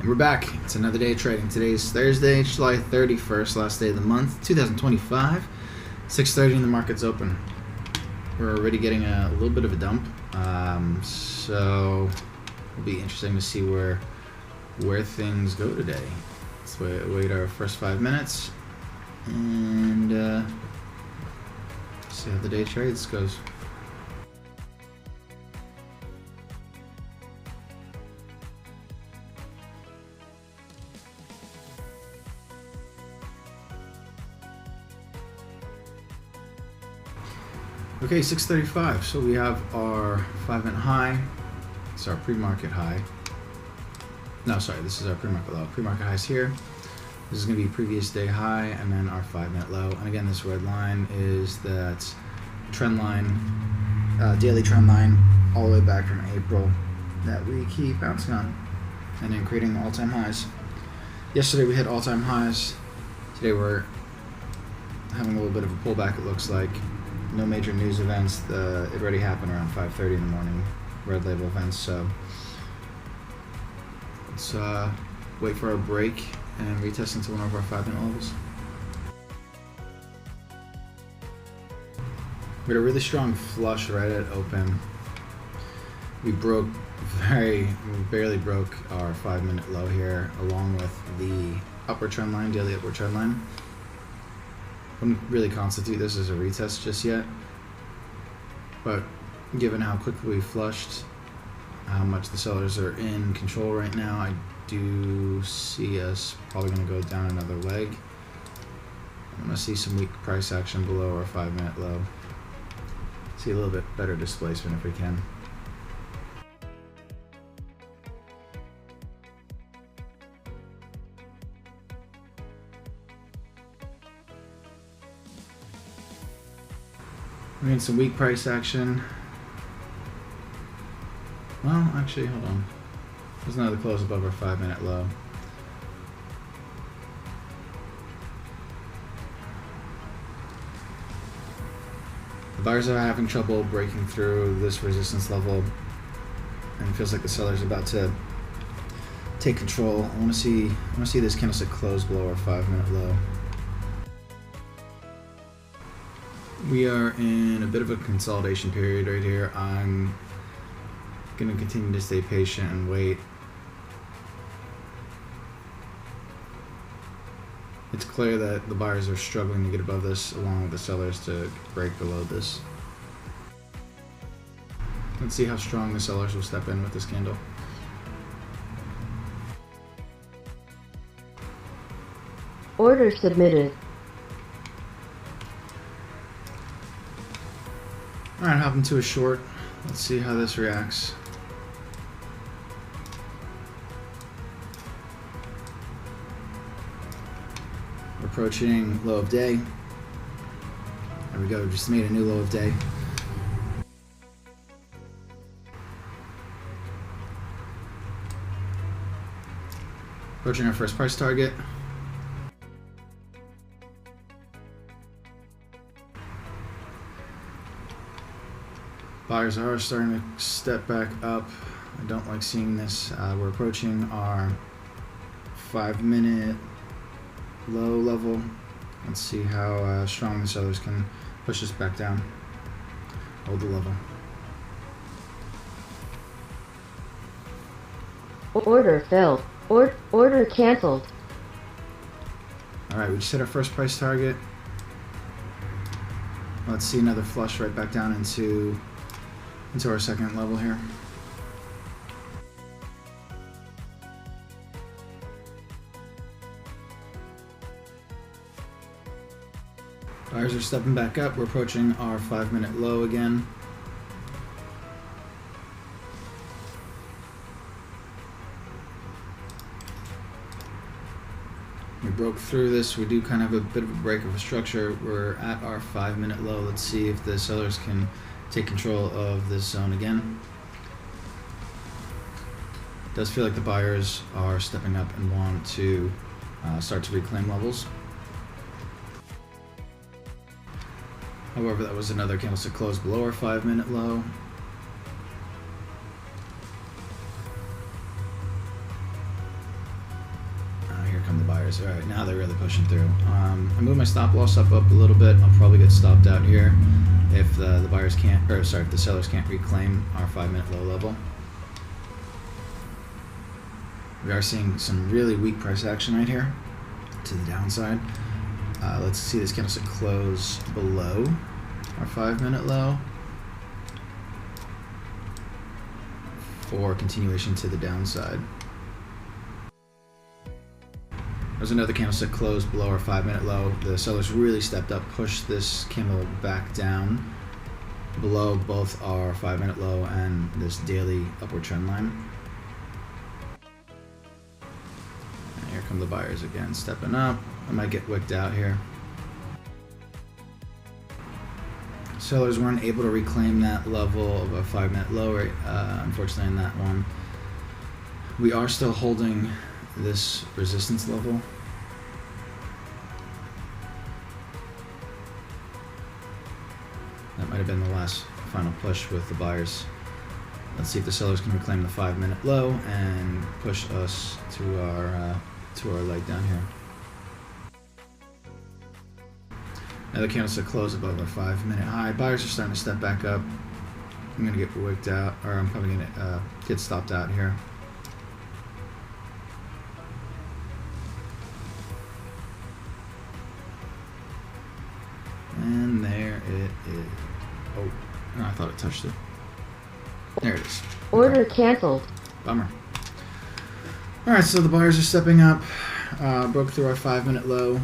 We're back. It's another day of trading. Today's Thursday, July 31st, last day of the month, 2025. 6:30 and the market's open. We're already getting a little bit of a dump, so it'll be interesting to see where things go today. Let's wait our first 5 minutes and see how the day trades goes. Okay, 6:35. So we have our 5-minute high. It's our pre-market high. No, sorry, this is our pre-market low. Pre-market highs here. This is going to be previous day high, and then our 5-minute low. And again, this red line is that trend line, daily trend line, all the way back from April that we keep bouncing on, and then creating all-time highs. Yesterday we hit all-time highs. Today we're having a little bit of a pullback. It looks like. No major news events. It already happened around 5:30 in the morning. Red label events. So let's wait for our break and retest into one of our 5-minute levels. We had a really strong flush right at open. We barely broke our 5-minute low here, along with the upper trend line, daily upward trend line. Wouldn't really constitute this as a retest just yet, but given how quickly we flushed, how much the sellers are in control right now, I do see us probably going to go down another leg. I'm going to see some weak price action below our 5-minute low. See a little bit better displacement if we can. We're getting some weak price action. Well, actually, hold on. There's another close above our 5-minute low. The buyers are having trouble breaking through this resistance level, and it feels like the sellers are about to take control. I want to see this candlestick close below our 5-minute low. We are in a bit of a consolidation period right here. I'm going to continue to stay patient and wait. It's clear that the buyers are struggling to get above this, along with the sellers to break below this. Let's see how strong the sellers will step in with this candle. Order submitted. Alright, hop into a short. Let's see how this reacts. We're approaching low of day. There we go, just made a new low of day. Approaching our first price target. Buyers are starting to step back up. I don't like seeing this. We're approaching our 5-minute low level. Let's see how strong the sellers can push us back down. Hold the level. Order filled. Order canceled. Alright, we just hit our first price target. Let's see another flush right back down into our second level here. Buyers are stepping back up. We're approaching our 5-minute low again. We broke through this. We do kind of have a bit of a break of a structure. We're at our 5-minute low. Let's see if the sellers can take control of this zone again. It does feel like the buyers are stepping up and want to start to reclaim levels. However, that was another candlestick close below our 5-minute low. buyers. All right, now they're really pushing through. I move my stop loss up a little bit. I'll probably get stopped out here if the buyers can't, or sorry, if the sellers can't reclaim our 5-minute low level. We are seeing some really weak price action right here to the downside. Let's see this candlestick close below our 5-minute low for continuation to the downside. There's another candlestick closed below our 5-minute low. The sellers really stepped up, pushed this candle back down below both our 5-minute low and this daily upward trend line. And here come the buyers again, stepping up. I might get wicked out here. Sellers weren't able to reclaim that level of a 5-minute low, unfortunately, in that one. We are still holding this resistance level. That might have been the last final push with the buyers. Let's see if the sellers can reclaim the 5-minute low and push us to our leg down here. Another candlestick close above our 5-minute high. Buyers are starting to step back up. I'm gonna get wicked out, or I'm probably gonna get stopped out here. And there it is. Oh, no, I thought it touched it. There it is. Order Okay. canceled. Bummer. Alright, so the buyers are stepping up. Broke through our 5-minute low.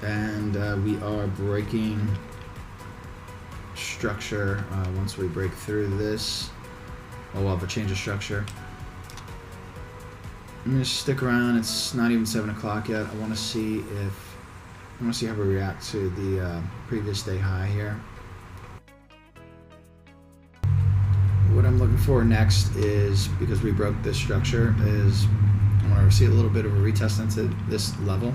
And we are breaking structure. Once we break through this, we'll have a change of structure. I'm going to stick around. It's not even 7 o'clock yet. I want to see how we react to the previous day high here. What I'm looking for next is, because we broke this structure, is I want to see a little bit of a retest into this level.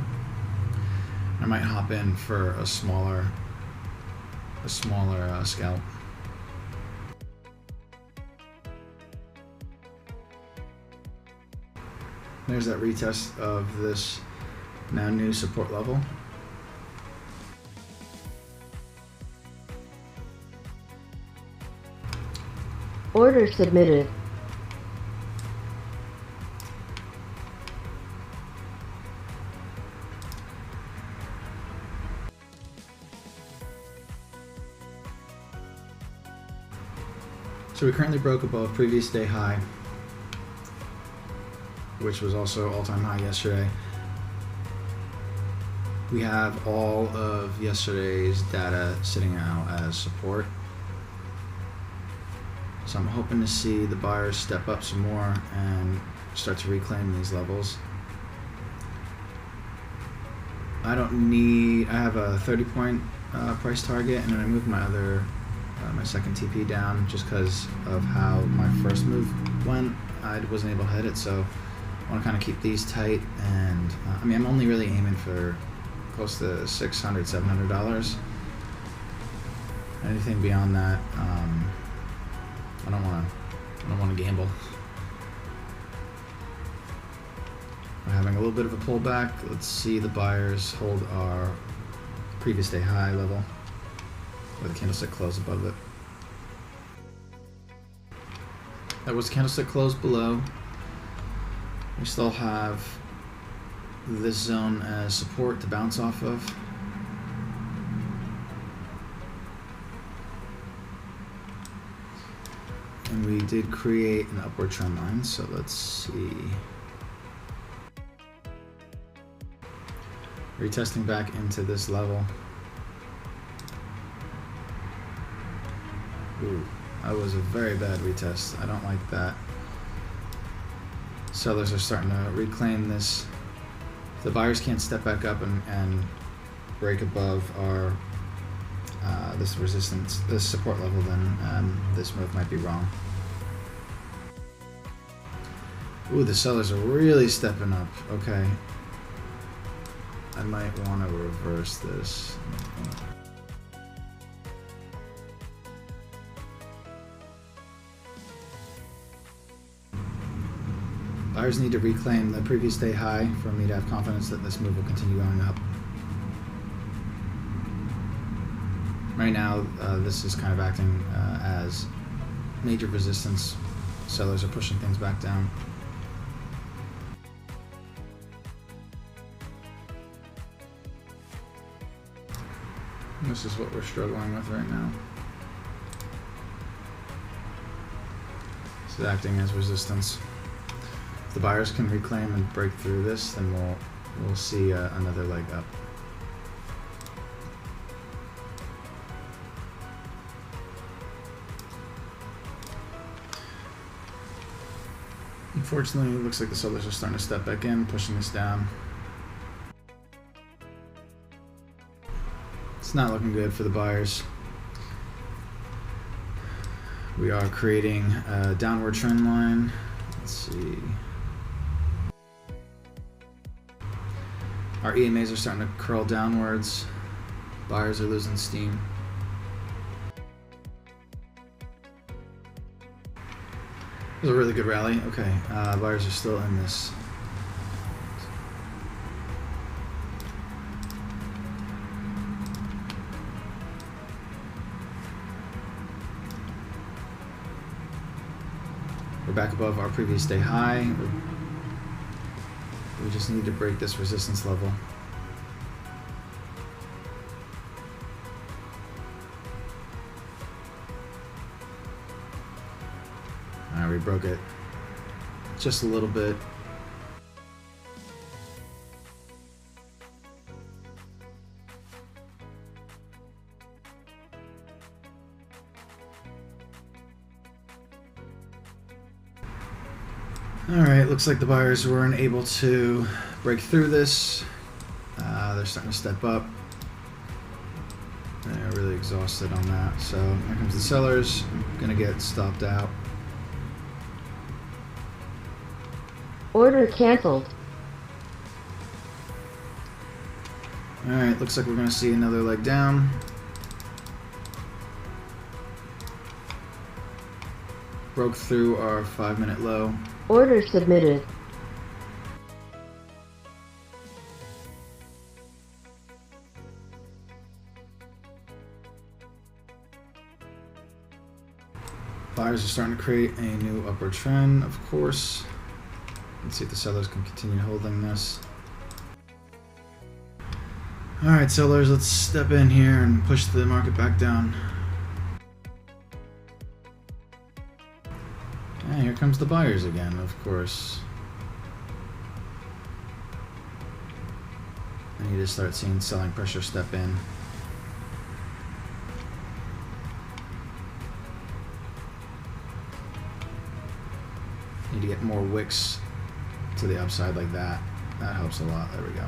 I might hop in for a smaller scalp. There's that retest of this now new support level. Order submitted. So we currently broke above previous day high, which was also all-time high yesterday. We have all of yesterday's data sitting out as support. So I'm hoping to see the buyers step up some more and start to reclaim these levels. I have a 30-point price target, and then I moved my second TP down just because of how my first move went. I wasn't able to hit it, so I want to kind of keep these tight. And I mean, I'm only really aiming for close to $600, $700. Anything beyond that, I don't want to gamble. We're having a little bit of a pullback. Let's see the buyers hold our previous day high level with a candlestick close above it. That was candlestick close below. We still have this zone as support to bounce off of. And we did create an upward trend line, so let's see. Retesting back into this level. Ooh, that was a very bad retest. I don't like that. Sellers are starting to reclaim this. If the buyers can't step back up and break above our this resistance, this support level, then this move might be wrong. Ooh, the sellers are really stepping up. Okay. I might want to reverse this. Buyers need to reclaim the previous day high for me to have confidence that this move will continue going up. Right now, this is kind of acting as major resistance. Sellers are pushing things back down. This is what we're struggling with right now. This is acting as resistance. If the buyers can reclaim and break through this, then we'll see another leg up. Unfortunately, it looks like the sellers are starting to step back in, pushing this down. It's not looking good for the buyers. We are creating a downward trend line. Let's see. Our EMAs are starting to curl downwards. Buyers are losing steam. It was a really good rally. Okay, buyers are still in this. We're back above our previous day high. We just need to break this resistance level. Alright, we broke it just a little bit. Alright, looks like the buyers weren't able to break through this. They're starting to step up. They're really exhausted on that. So here comes the sellers. Gonna get stopped out. Order canceled. Alright, looks like we're gonna see another leg down. Broke through our 5-minute low. Order submitted. Buyers are starting to create a new upward trend, of course. Let's see if the sellers can continue holding this. Alright, sellers, let's step in here and push the market back down. And here comes the buyers again, of course. I need to start seeing selling pressure step in. Need to get more wicks to the upside like that. That helps a lot. There we go.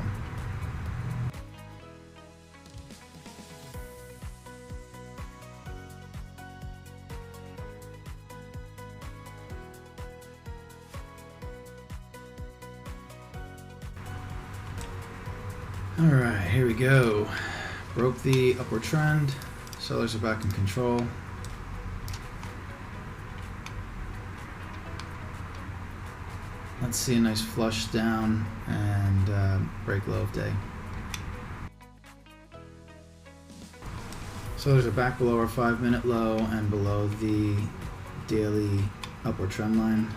Alright, here we go. Broke the upward trend. Sellers are back in control. Let's see a nice flush down and break low of day. Sellers are back below our 5-minute low and below the daily upward trend line.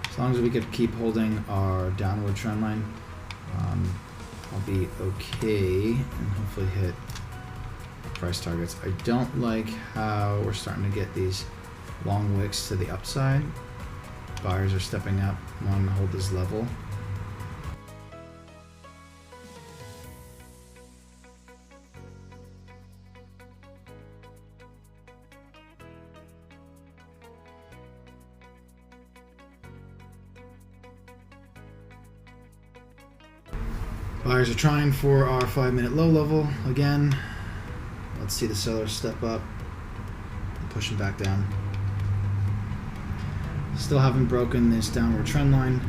As long as we could keep holding our downward trend line, I'll be okay and hopefully hit price targets. I don't like how we're starting to get these long wicks to the upside. Buyers are stepping up, wanting to hold this level. Buyers are trying for our 5-minute low level again. Let's see the sellers step up and push them back down. Still haven't broken this downward trend line.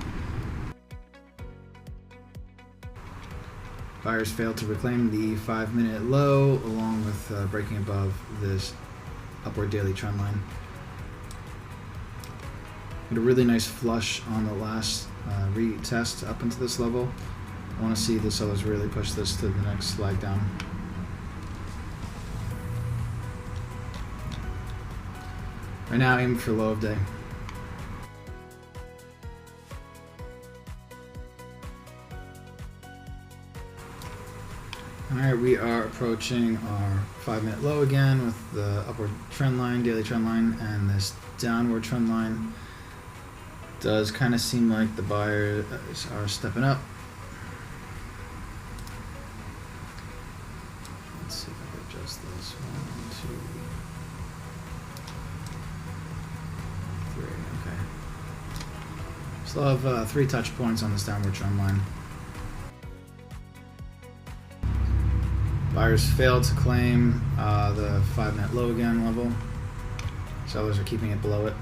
Buyers failed to reclaim the 5-minute low along with breaking above this upward daily trend line. Had a really nice flush on the last retest up into this level. I want to see the sellers really push this to the next leg down. Right now, aim for low of day. Alright, we are approaching our 5-minute low again with the upward trend line, daily trend line, and this downward trend line. Does kind of seem like the buyers are stepping up. Let's see if I can adjust this. 1, 2, 3. Okay. Still have 3 touch points on this downward trend line. Buyers failed to claim the 5-minute low again level. Sellers are keeping it below it.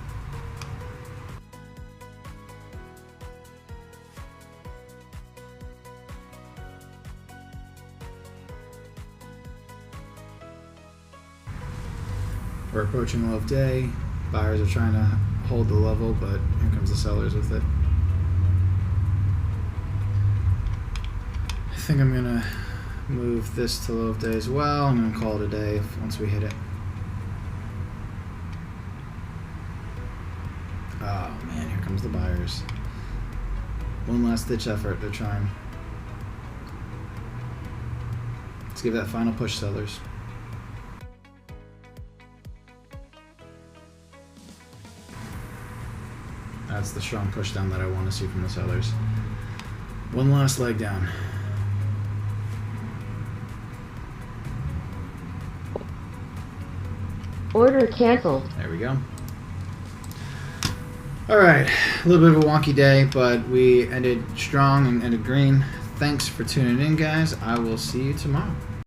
We're approaching the low of day. Buyers are trying to hold the level, but here comes the sellers with it. I think I'm gonna move this to low of day as well. I'm gonna call it a day once we hit it. Oh man, here comes the buyers. One last ditch effort. They're trying. Let's give that final push, sellers. That's the strong push down that I want to see from the sellers. One last leg down. Order canceled. There we go. Alright, a little bit of a wonky day, but we ended strong and ended green. Thanks for tuning in, guys. I will see you tomorrow.